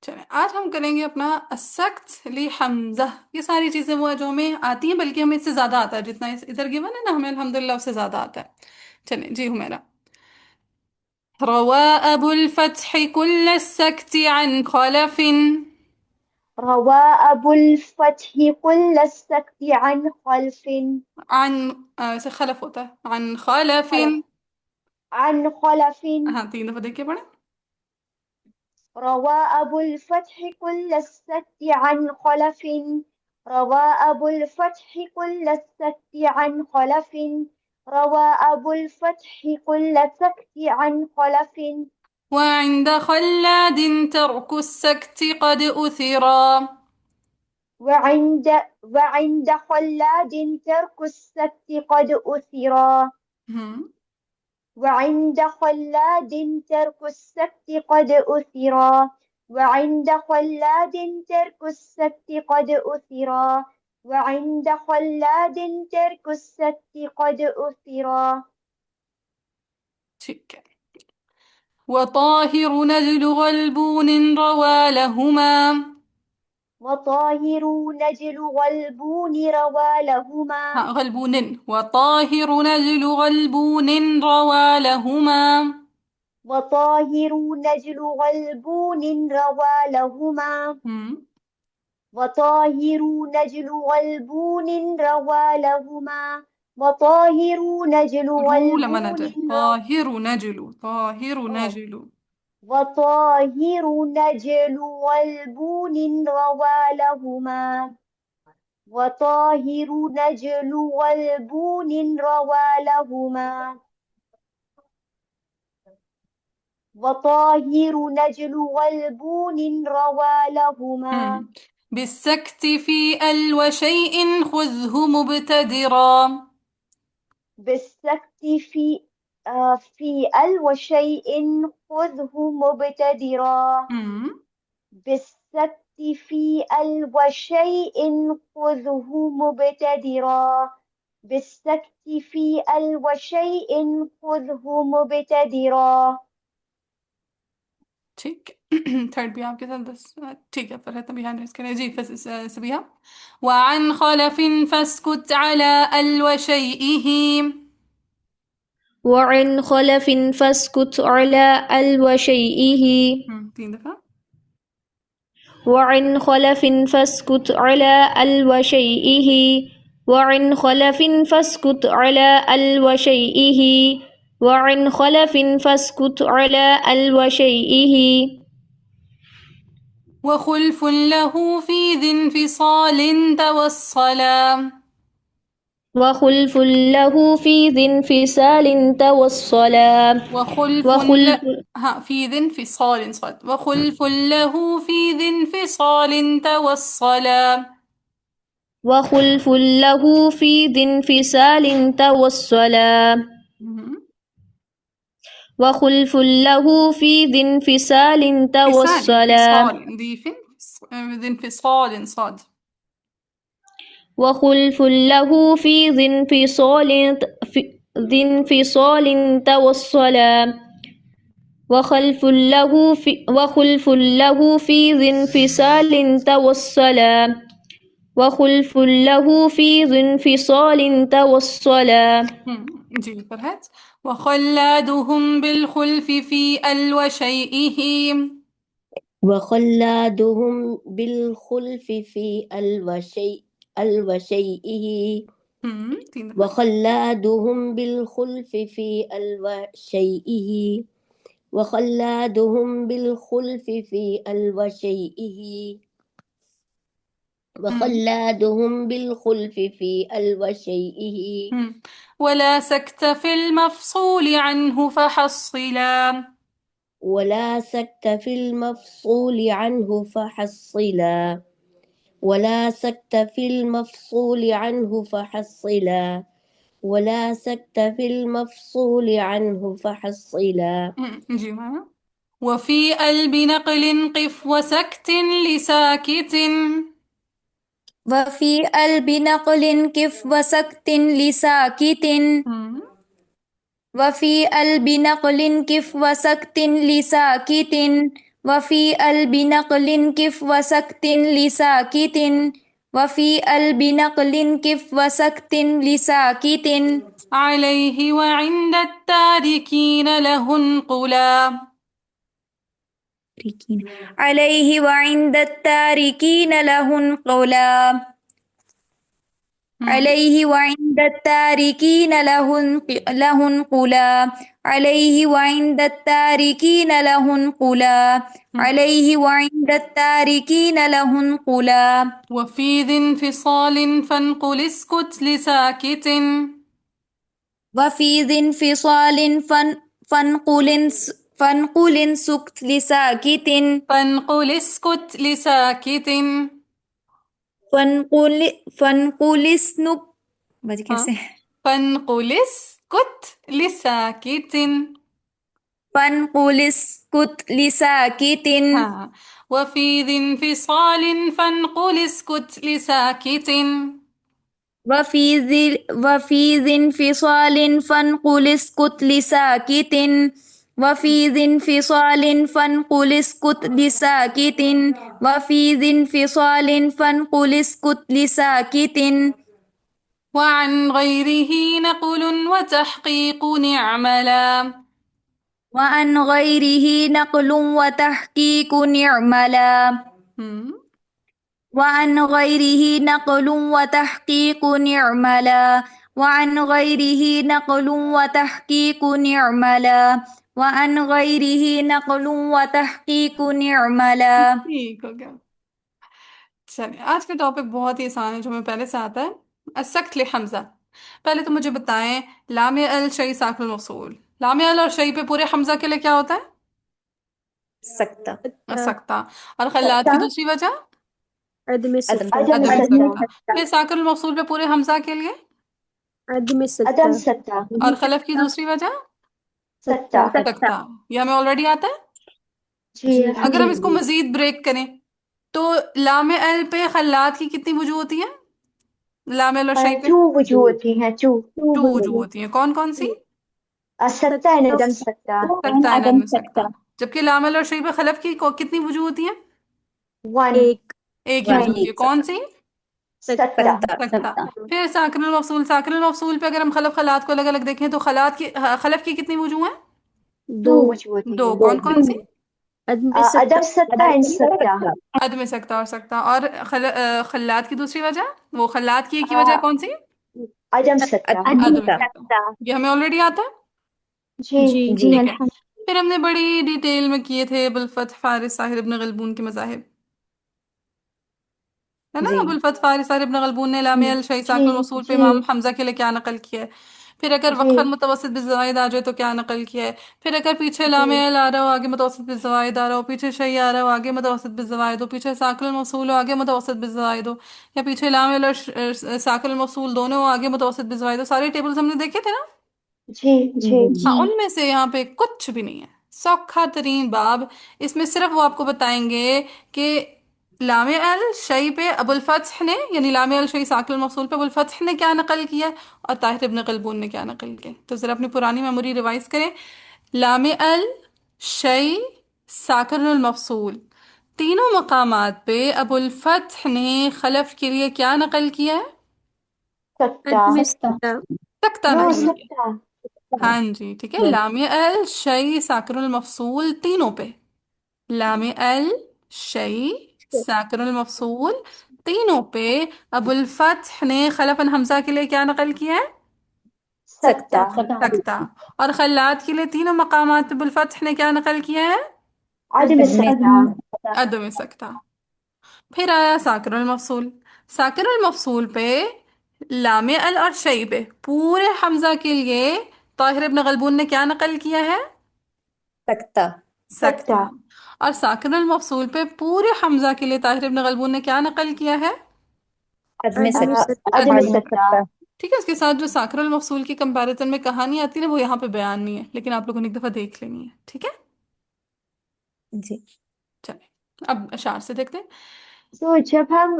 چلیں آج ہم کریں گے اپنا السکت لی حمزہ. یہ ساری چیزیں وہ ہیں جو ہمیں آتی ہیں، بلکہ ہمیں اس سے زیادہ آتا ہے. جتنا ادھر گیون ہے نا ہمیں الحمدللہ اس سے زیادہ آتا ہے. چلیں جی حمیرہ. روى أبو الفتح كل السكت عن خلف. روى أبو الفتح كل السكت عن خلف. عن سے خلف ہوتا ہے، عن خلف. خلف. عن خلف. ہاں 3 دفعہ دیکھ کے پڑھیں. روى أبو الفتح كل السكت عن خلف. روى أبو الفتح كل السكت عن خلف. روى أبو الفتح كل السكت عن خلف. وعند خلاد ترك السكت قد أثرا. وعند خلاد ترك السكت قد أثرا. وعند خلاد ترك السكت قد أثرا. وعند خلاد ترك السكت قد أثرا. وعند خلاد ترك السكت قد أثرا. ٹھیک ہے. وطاهر نجل غلبون روى لهما. وطاهر نجل غلبون روى لهما. ہاں غلبون. وطاهر نجل غلبون روى لهما. وطاهر نجل غلبون روى لهما. وطاهر نجل غلبون روى لهما. وطاهر نجل رو لما غلبون نجل طاهر نجل طاهر آه. نجل. وطاهر نجل غلبون روى لهما. وطاهر نجل غلبون روى لهما. وطاهر نجل غلبون روى لهما. بالسكت في ال وشيء خذه مبتدرا. بالسكت في ال وشيء خذه مبتدرا. بالسكت في ال وشيء خذه مبتدرا. بالسكت في ال وشيء خذه مبتدرا. ٹھیک. تھرڈ بھی آپ کے ساتھ بس ٹھیک ہے. پھر تبھی ہینڈ ریس کریں جی. سبیہ. وعن خلف فاسكت على ال وشيئه. وعن خلف فاسكت على ال وشيئه. 3 دفعہ. وعن خلف فاسكت على ال وشيئه. وعن خلف فاسكت على ال وشيئه. وعن خلف فاسكت على ال وشيئه. وخلف له في ذي انفصال توصلا. وخلف له في ذي انفصال توصلا. وخلف ها في ذي انفصال صاد. وخلف له في ذي انفصال توصلا. وخلف له في ذي انفصال توصلا. وخلف له في ذي انفصال توصلا. ذي انفصال صاد. وخلف له في ذي انفصال توصلا. وخلف له في ذي انفصال توصلا. وخلف له في ذي انفصال توصلا. جی فرحت. وخلادهم بالخلف في ال وشيئه. وخلادهم بالخلف في الوشيئه. وخلادهم بالخلف في الوشيئه. وخلادهم بالخلف في الوشيئه. وخلادهم بالخلف في الوشيئه. ولا سكت في المفصول عنه فحصلا. ولا سكت في المفصول عنه فحصلا. ولا سكت في المفصول عنه فحصلا. ولا سكت في المفصول عنه فحصلا. جی ماما. وفي ال بنقل قف وسكت لساكت. وفي ال بنقل قف وسكت لساكت. وفي ال بنقل قف وسكت لساكت. وفي قلب نقل كف وسكت لساكت وفي قلب نقل كف وسكت لساكت عليه وعند التاركين له انقلا. عليه وعند التاركين له انقلا عليه وعند التاركين له انقلا عليه وعند التاركين له انقلا عليه وعند التاركين له انقلا وفي ذي انفصال فانقل اسكت لساكت. وفي ذي انفصال فانقل سكت لساكت فانقل اسكت لساكت. فانقل اسنك بعد ها، کیسے فانقل اسكت لساكت. فانقل اسكت لساكت ها، وفي ذي انفصال فانقل اسكت لساكت. وفي ذي انفصال فانقل اسكت لساكت وفي ذي انفصال فانقل اسكت لساكت وفي ذي انفصال فانقل اسكت لساكت وعن غيره نقل وتحقيق نعملا. وعن غيره نقل وتحقيق نعملا هم. وعن غيره نقل وتحقيق نعملا وعن غيره نقل وتحقيق نعملا وعن غيره نقل وتحقيق نعملا ٹھیک ہو گیا. چلیے آج کا ٹاپک بہت ہی آسان ہے جو ہمیں پہلے سے آتا ہے. السکت لحمزہ. پہلے تو مجھے بتائیں لام ال شیء ساکن الموصول. لام ال اور شیء پہ پورے حمزہ کے لیے کیا ہوتا ہے؟ سکتہ سکتہ. اور خلات کی دوسری وجہ عدم عدم عدم سکتہ. سکتہ. پھر ساکن الموصول پہ پورے حمزہ کے لیے عدم عدم سکتہ سکتہ. اور خلف کی دوسری وجہ سکتہ. سکتہ. یہ ہمیں آلریڈی آتا ہے. جی اگر ہم اس کو الحمدللہ. مزید بریک کریں تو لام ال پہ خلات کی کتنی وجوہ ہوتی ہیں؟ لام ال اور شیء پہ 2 وجوہ ہوتی ہیں. 2 2 وجوہ ہوتی ہیں. کون کون سی؟ سکتہ and عدم سکتہ. سکتہ ہے عدم سکتہ. جبکہ لام ال اور شیء پہ خلف کی کتنی وجوہ ہوتی ہیں؟ 1 ایک ایک ہی وجوہ ہوتی ہے. کون سی؟ سکتہ. سکتہ. پھر ساکن المفصول. ساکن المفصول پہ اگر ہم خلف خلات کو الگ الگ دیکھیں تو خلف کی کتنی وجوہ ہیں؟ 2 دو وجوہ ہوتی 2. ہیں. کون کون سی؟ عدم عدم سکتہ سکتہ and سکتہ. عدم سکتہ اور سکتہ. اور خلات کی دوسری وجہ وہ خلات کی ایک ہی وجہ کون سی؟ عدم سکتہ. عدم سکتہ. یہ ہمیں آلریڈی آتا ہے. جی ٹھیک ہے. پھر ہم نے بڑی ڈیٹیل میں کیے تھے ابوالفتح فارس طاہر ابن غلبون کے مذاہب ہے نا. ابوالفتح فارس طاہر ابن غلبون نے لام الشیء ساکن الموصول پہ امام حمزہ کے لیے کیا نقل کیا ہے. پھر اگر وقفا متوسط بالزوائد آ جائے تو کیا نقل کیا ہے. پھر اگر پیچھے لام ال آ رہا ہو آگے متوسط بالزوائد آ رہا ہو, پیچھے شیء آ رہا ہو آگے متوسط بالزوائد ہو, پیچھے ساکن الموصول ہو آگے متوسط بالزوائد ہو, یا پیچھے لام ال اور ساکن الموصول دونوں ہو آگے متوسط بالزوائد ہو. سارے ٹیبلز ہم نے دیکھے تھے نا. جی ہاں ان میں سے یہاں پہ کچھ بھی نہیں ہے. سوکھا ترین باب. اس میں صرف وہ آپ کو بتائیں گے کہ لام ال شیء پہ ابوالفتح نے یعنی لام ال شیء ساکن الموصول پہ ابوالفتح نے کیا نقل کیا اور طاہر ابن قلبون نے کیا نقل کیا. تو ذرا اپنی پرانی میموری ریوائز کریں. لام ال شیء ساکن الموصول تینوں مقامات پہ ابوالفتح نے خلف کے لیے کیا نقل کیا ہے؟ سکتہ. عدم سکتہ سکتہ نو نقل کیا. سکتہ. ہاں جی ٹھیک ہے. لام ال شیء ساکن المفصول تینوں پہ. لام ال شیء ساکن المفصول تینوں پہ ابوالفتح نے خلف حمزہ کے لیے کیا نقل کیا ہے؟ سکتہ. سکتہ. اور خلات کے لیے تینوں مقامات پہ ابوالفتح نے کیا نقل کیا ہے؟ عدم سکتہ. عدم سکتہ. پھر آیا ساکن المفصول. ساکن المفصول پہ لام ال اور شیء پہ پورے حمزہ کے لیے طاہر ابن غلبون نے کیا نقل کیا ہے؟ سکتہ سکتہ. اور ساکن المفصول پہ پورے حمزہ کے لیے طاہر ابن غلبون نے کیا نقل کیا ہے؟ عدم سکتہ عدم سکتہ. ٹھیک ہے. اس کے ساتھ جو ساکن المفصول کی کمپیریزن میں کہانی آتی ہے نا وہ یہاں پہ بیان نہیں ہے, لیکن آپ لوگوں نے ایک دفعہ دیکھ لینی ہے. ٹھیک ہے جی. چلیں اب اشعار سے دیکھتے ہیں. So جب ہم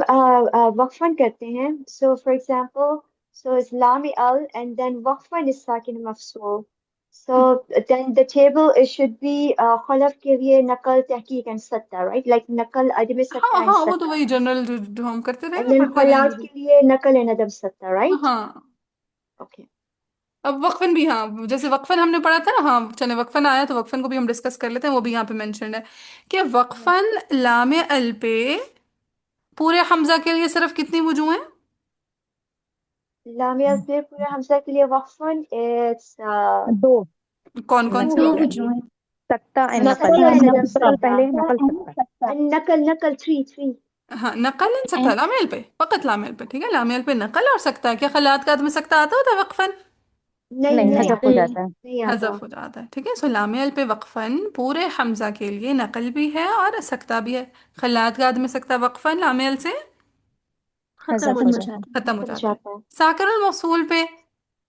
وقفاً کرتے ہیں, so for example, so it's لام ال and then وقفاً is ساکن مفصول. So then the table it should be خلف کے لیے نقل تحقیق and سطح, right? Like نقل عدم سطح ہاں and ہاں وہ تو سطح. وہی جنرل جو ہم کرتے رہے And نا then پڑھتے رہے خلات ہیں. کے لیے نقل and عدم سطح, right? ہاں Okay. اب وقفن بھی، ہاں جیسے وقفن ہم نے پڑھا تھا نا، ہاں چلے وقفن آیا تو وقفن کو بھی ہم ڈسکس کر لیتے ہیں، وہ بھی یہاں پہ مینشنڈ ہے کہ وقفن لام ال پہ پورے حمزہ کے لیے صرف کتنی وجوہ ہیں؟ لام سے پورے حمزہ کے لیے وقفاً it's دو کون کون سی؟ دو نقل سکتا اینڈ نقل. سطح and عدم نقل سطح. پہلے نقل سکتا. And نقل three. ہاں نقل نہیں سکتا لام ال پہ، فقط لام ال پہ، ٹھیک ہے، لام ال پہ نقل اور سکتا ہے. کیا خلات کا عدم سکتا آتا ہوتا ہے وقفن؟ نہیں نہیں، نہیں حذف ہو جاتا ہے. نہیں آتا. حذف ہو جاتا ہے، ٹھیک ہے. سو لام ال پہ وقفن پورے حمزہ کے لیے نقل بھی ہے اور سکتا بھی ہے. خلات کا عدم سکتا وقفن لام ال سے حذف ختم ہو ہو جاتا جاتا ختم ہو ختم جاتا ہے. جاتا ہے. ساکن الموصول پہ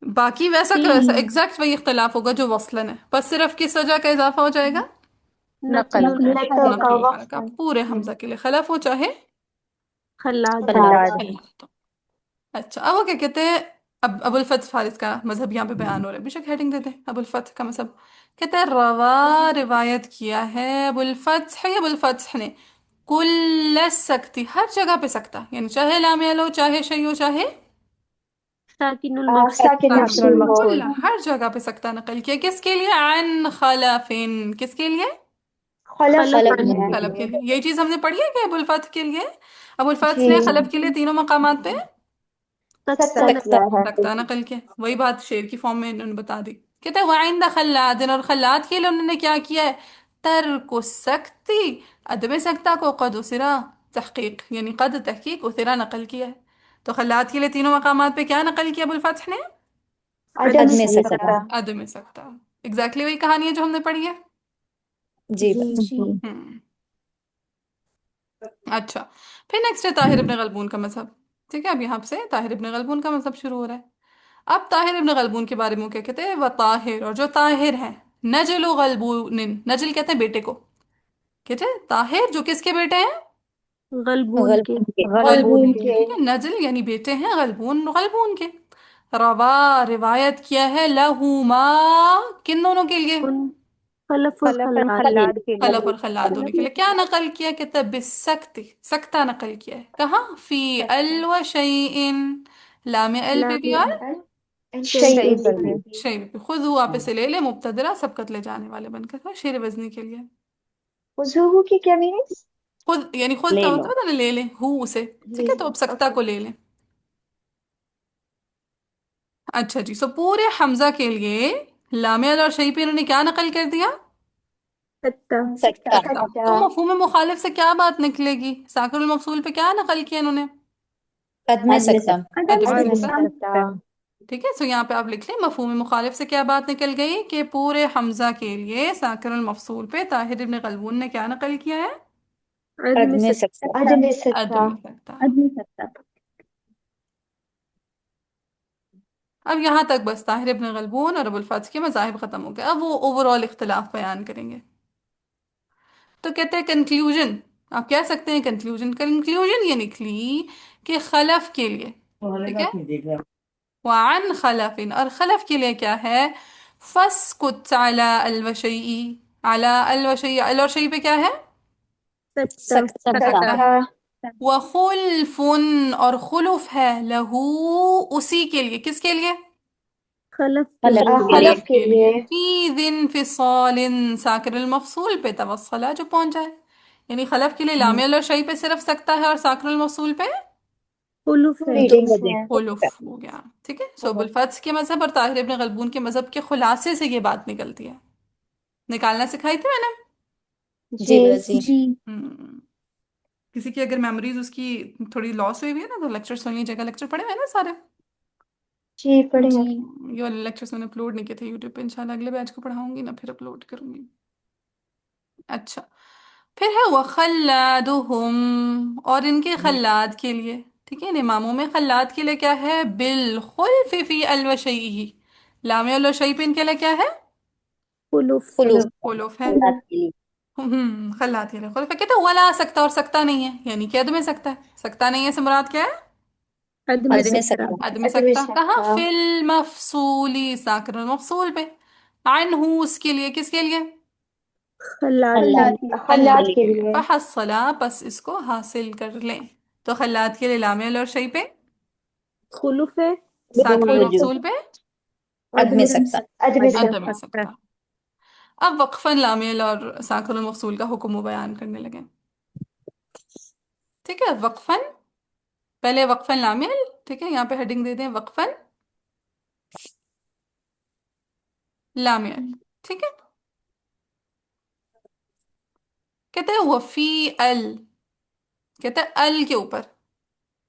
باقی ویسا ایگزیکٹ وہی اختلاف ہوگا جو وصلن ہے، بس صرف کس وجہ کا اضافہ ہو جائے گا؟ ہے نقل. نقل نقل کا نقل الحرکہ وقفاً. پورے حمزہ کے لیے، خلف ہو چاہے خلاد خلاد. خلات ہو. اچھا اب وہ کیا کہتے ہیں، اب ابو الفتح فارس کا مذہب یہاں پہ بیان ہو رہا ہے، بے شک ہیڈنگ دیتے ہیں ابو الفتح کا مذہب. کہتے ہیں روا روایت کیا ہے ابو الفتح، ابو الفتح نے کل سکتی ہر جگہ پہ سکتا، یعنی چاہے لام ہو چاہے شی ہو چاہے ساکن المفصل ساکن ساکن مفصول ہو. المقصود. ہر جگہ پہ سکتا نقل کیا. کس کے لیے؟ عن خلفن. کس کے لیے؟ خلف خلف کے لیے. خلف کے لیے. یہی چیز ہم نے پڑھی ہے کہ ابو الفتح کے لیے، ابو الفتح جی نے خلف کے لیے تینوں مقامات پہ سکتا سکتا کیا ہے. سکتا نقل کیا. وہی بات شعر کی فارم میں انہوں نے بتا دی. کہتے ہیں وعند خلاد، اور خلاد کے لیے انہوں نے کیا کیا ہے؟ ترک السکتی، عدم سکتا کو قد اسرا تحقیق، یعنی قد تحقیق اسرا نقل کیا ہے. تو خلاد کے لیے تینوں مقامات پہ کیا نقل کیا ابو الفتح نے؟ عدم عدم سکتا. سکتا. عدم سکتا. ایگزیکٹلی وہی کہانی ہے جو ہم نے پڑھی ہے. جی جی ہم اچھا پھر نیکسٹ ہے طاہر ابن غلبون کا مذہب. ٹھیک ہے، اب یہاں سے طاہر ابن غلبون کا مذہب شروع ہو رہا ہے. اب طاہر ابن غلبون کے بارے میں کیا کہتے ہیں؟ وہ طاہر، اور جو طاہر ہیں، نجل و غلبون، نجل کہتے ہیں بیٹے کو، کہتے ہیں طاہر جو کس کے بیٹے ہیں؟ غلبون کے غلبون غلبون کے. ٹھیک ہے، نجل یعنی بیٹے ہیں، غلبون غلبون کے. روا روایت کیا ہے لہما کن دونوں کے لیے؟ ان خلف اور خلف اینڈ خلاد خلاد کے خلف لیے. اور خلاد دونوں کے لیے. کیا نقل کیا؟ کہتا ہے بالسکت، سکتہ نقل کیا ہے. کہاں؟ فی ال و شیئن، لام ال پہ بھی اور شیء صحیح پہ پر بھی. بھی. شیء پہ. خود ہوا پہ سے لے لے، مبتدرہ سبقت لے جانے والے بن کر شیر وزنی کے لیے. وضوح کی کیا میننگس؟ خود یعنی خود لے کا لو. مطلب ہے نا لے لیں ہو اسے. ٹھیک ہے، تو اب سکتہ کو لے لیں. اچھا جی، سو پورے حمزہ کے لیے لام ال اور شیء پہ انہوں نے کیا نقل کر دیا؟ سکتا سکتا. سکتہ. تو مفہوم مخالف سے کیا بات نکلے گی؟ ساکن المفصول پہ کیا نقل کیا انہوں نے؟ عدم سکتا. عدم عدم سکتہ. سکتا. ٹھیک ہے، سو یہاں پہ آپ لکھ لیں مفہوم مخالف سے کیا بات نکل گئی کہ پورے حمزہ کے لیے ساکن المفصول پہ طاہر ابن غلبون نے کیا نقل کیا ہے؟ عدم عدم سکتا سکتا. عدم سکتا. عدم سکتہ. اب یہاں تک بس طاہر ابن غلبون اور ابو الفتح کے مذاہب ختم ہو گئے. اب وہ اوور آل اختلاف بیان کریں گے. تو کہتے ہیں کنکلوژن، آپ کہہ سکتے ہیں کنکلوژن. کنکلوژن یہ نکلی کہ خلف کے لیے، ٹھیک ہے، وعن خلف، اور خلف کے لیے کیا ہے؟ فسکت علی الوشیء، علی الوشیء، ال اور شیء پہ کیا ہے؟ سکتا سکتا. سکتہ ہے. سکتا. وخلف، اور خلف ہے لہو اسی کے لیے. کس کے لیے؟ خلف کے خلف لیے کے لیے. خلف خلف کے کے لیے. لیے. فی ذی انفصال، ساکن المفصول پہ توصلہ جو پہنچا ہے. یعنی خلف کے لیے لام ال اور شیء پہ صرف سکتا ہے اور ساکن المفصول پہ خلوف ٹو ہے. ریڈنگس ہیں. خلف ہو گیا. ٹھیک ہے، سو ابو الفتح کے مذہب اور طاہر ابن غلبون کے مذہب کے خلاصے سے یہ بات نکلتی ہے. نکالنا سکھائی تھی میں نے. جی جی بازی. جی ہم، کسی کی اگر میموریز اس کی تھوڑی لاس ہوئی ہوئی ہے نا تو لیکچر سن لیجیے گا. لیکچر پڑھے ہوئے ہیں نا سارے؟ جی پڑھیں جی گے. یہ والے لیکچرز میں نے اپلوڈ نہیں کیے تھے یوٹیوب پہ. انشاءاللہ اگلے بیچ کو پڑھاؤں گی نا پھر اپلوڈ کروں گی. اچھا پھر ہے وخلادہم، اور ان کے خلاد کے لیے. ٹھیک ہے، ان اماموں میں خلاد کے لیے کیا ہے؟ بالخلف فی الوشیء، لام ال و شیء پہ ان کے لیے کیا ہے؟ خلوف خلوف. خلف ہے. خلاد کے لیے. خلاد کے لیے خلف ہے. کہتے ہیں ولا سکتا، اور سکتا نہیں ہے، یعنی کہ عدم سکتا ہے. سکتا نہیں ہے سے مراد کیا ہے؟ عدم عدم سکتا سکتا. عدم عدم سکتا. کہاں؟ سکتا. فی المفصولی، ساکن المفصول پہ. عنہ اس کے لیے، کس کے لیے؟ خلات خلات کے لیے فحصلا پس اس کو حاصل کر لیں. تو خلات کے لیے لام اور شیء پہ، خلف ساکن المفصول پہ، عدم سکتا. عدم عدم سکتا. سکتا. اب وقفاً لامل اور ساکن المفصول کا حکم وہ بیان کرنے لگے. ٹھیک ہے، وقفاً پہلے وقفاً لامل، ٹھیک ہے، یہاں پہ ہیڈنگ دے دیں وقفاً لامل. ٹھیک ہے، کہتے ہیں وفی ال، کہتے ہیں ال کے اوپر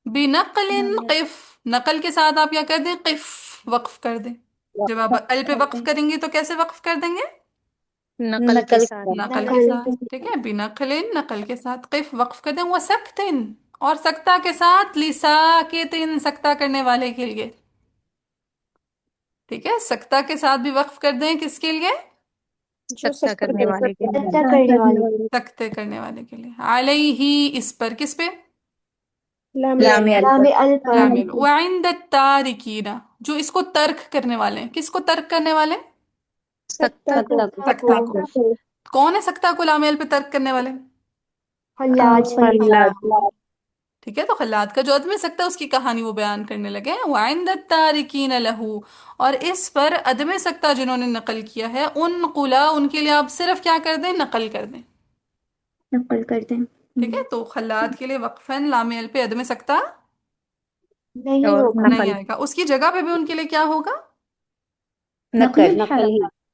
بنقل قف، نقل کے ساتھ آپ کیا کر دیں؟ قف، وقف کر دیں. جب آپ ال پہ وقف کریں گے تو کیسے وقف کر دیں گے؟ نقل کے ساتھ. نقل کے ساتھ. ٹھیک ہے، بنقل نقل کے ساتھ قف وقف کر دیں. وہ سکتن اور سکتہ کے ساتھ، لساکتن سکتہ کرنے والے کے لیے. ٹھیک ہے، سکتہ کے ساتھ بھی وقف کر دیں، کس کے لیے؟ سکتا کرنے والے کے لیے. سکتا کرنے والے. سکتے کرنے والے کے لیے. علیہ اس پر، کس پہ؟ لام لام لام ال پر. لامل. وعند التارکین جو اس کو ترک کرنے والے ہیں. کس کو ترک کرنے والے؟ سکتا کو. سکتہ کو. کون ہے سکتہ کو لام ال پہ ترک کرنے والے؟ خلات. خلاد. ٹھیک ہے، تو خلاد کا جو عدم سکتا ہے اس کی کہانی وہ بیان کرنے لگے. وعند التارکین لہو، اور اس پر عدم سکتا جنہوں نے نقل کیا ہے، ان قلا ان کے لیے آپ صرف کیا کر دیں؟ نقل کر دیں. نقل کر دیں. ٹھیک ہے، تو خلاد کے لیے وقفاً لام ال پہ عدم سکتا نہیں اور ہوگا. نہیں آئے گا. اس کی جگہ پہ بھی ان کے لیے کیا ہوگا؟ نقل.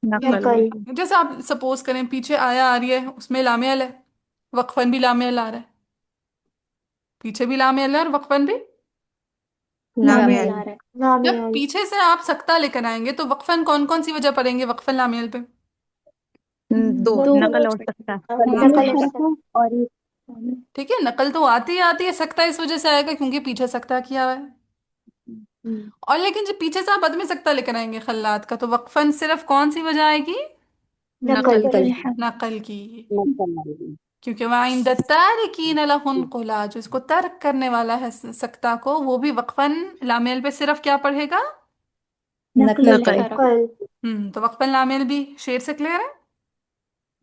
نقل. جیسے آپ سپوز کریں پیچھے آیا آ رہی ہے، اس میں لام ال ہے، وقفاً بھی لام ال آ رہا ہے. پیچھے بھی لام ال ہے اور وقفاً بھی. لام لام جب ال. پیچھے سے آپ سکتہ لے کر آئیں گے تو وقفاً کون کون سی وجہ پڑیں گے وقفاً لام ال پہ؟ دو، نقل اور سکتا. نقل اور سکتا. ٹھیک ہے، نقل تو آتی ہی آتی ہے، سکتہ اس وجہ سے آئے گا کیونکہ پیچھے سکتہ کیا ہوا ہے. اور لیکن جب پیچھے سے آپ عدم سکتہ لے کر آئیں گے خلات کا، تو وقفاً صرف کون سی وجہ آئے گی؟ نقل. نقل کی. کیونکہ وعند التارکین لہن قلا، جو اس کو ترک کرنے والا ہے سکتہ کو، وہ بھی وقفاً لام ال پہ صرف کیا پڑھے گا؟ نقل. نقل. تو وقفاً لام ال بھی شیر سے کلیئر ہے.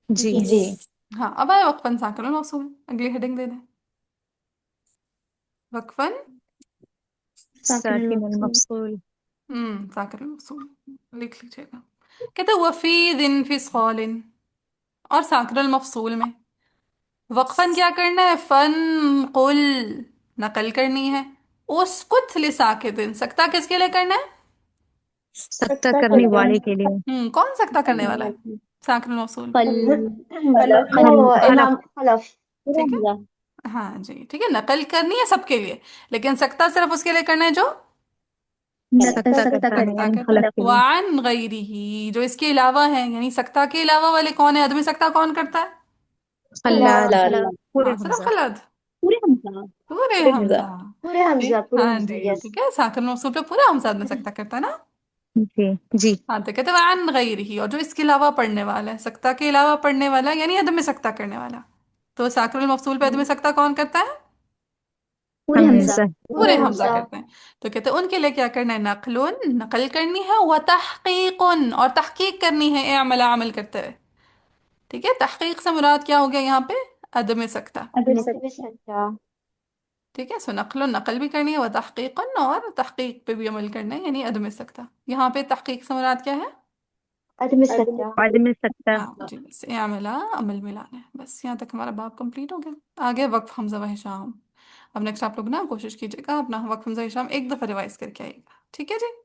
جی. ہاں، اب آئے وقفاً ساکن الموصول. اگلی ہیڈنگ دے دیں وقفاً ساکن المفصول. ساکن الموصول. لکھ لیجیے گا. کہتے ہیں وفی ذن فصال، اور ساکن المفصول میں وقفاً کیا کرنا ہے؟ فن قل نقل کرنی ہے. اسکت لساکتن سکتہ کس کے لیے کرنا ہے؟ سکتا کرنے والے کے لیے. کون سکتہ کرنے والا ہے ساکن الموصول؟ وہ امام خلف. ٹھیک ہے، ہاں جی ٹھیک ہے، نقل کرنی ہے سب کے لیے، لیکن سکتہ صرف اس کے لیے کرنا ہے جو سکتا کرتا ہے سکتہ یعنی کرتا خلق ہے. کے لیے. وعن غیرہ جو اس کے علاوہ ہیں، یعنی سکتہ کے علاوہ والے کون ہیں؟ عدم سکتہ کون کرتا ہے؟ خلاد. پورے ہاں صرف حمزہ. خلد. پورے حمزہ. پورے حمزہ. پورے ہاں حمزہ. جی یس. ٹھیک ہے، ساکن موصول پہ پورا حمزہ عدم سکتہ کرتا ہے نا. جی. جی. ہاں تو کہتے ہیں وعن غیرہ، اور جو اس کے علاوہ پڑھنے والا ہے، سکتہ کے علاوہ پڑھنے والا یعنی عدم سکتہ کرنے والا. تو ساکن المفصول پہ عدم سکتہ کون کرتا ہے؟ حمزہ. پورے حمزہ کرتے ہیں. تو کہتے ہیں ان کے لیے کیا کرنا ہے؟ نقل نقل کرنی ہے، و تحقیق اور تحقیق کرنی ہے، اعمل عمل کرتے ہوئے. ٹھیک ہے، تحقیق سے مراد کیا ہو گیا یہاں پہ؟ عدم سکتہ. عدم سکتا. ٹھیک ہے، سو نقل نقل بھی کرنی ہے، و تحقیق اور تحقیق پہ بھی عمل کرنا ہے یعنی عدم سکتہ. یہاں پہ تحقیق سے مراد کیا ہے؟ عدم سکتا. عدم سکتا. ہاں جی، بس اعمل عمل ملانا ہے. بس یہاں تک ہمارا باب کمپلیٹ ہو گیا. آگے وقف حمزہ و ہشام. اب نیکسٹ آپ لوگ نا کوشش کیجیے گا اپنا وقف حمزہ ہشام ایک دفعہ ریوائز کر کے آئیے گا. ٹھیک ہے جی.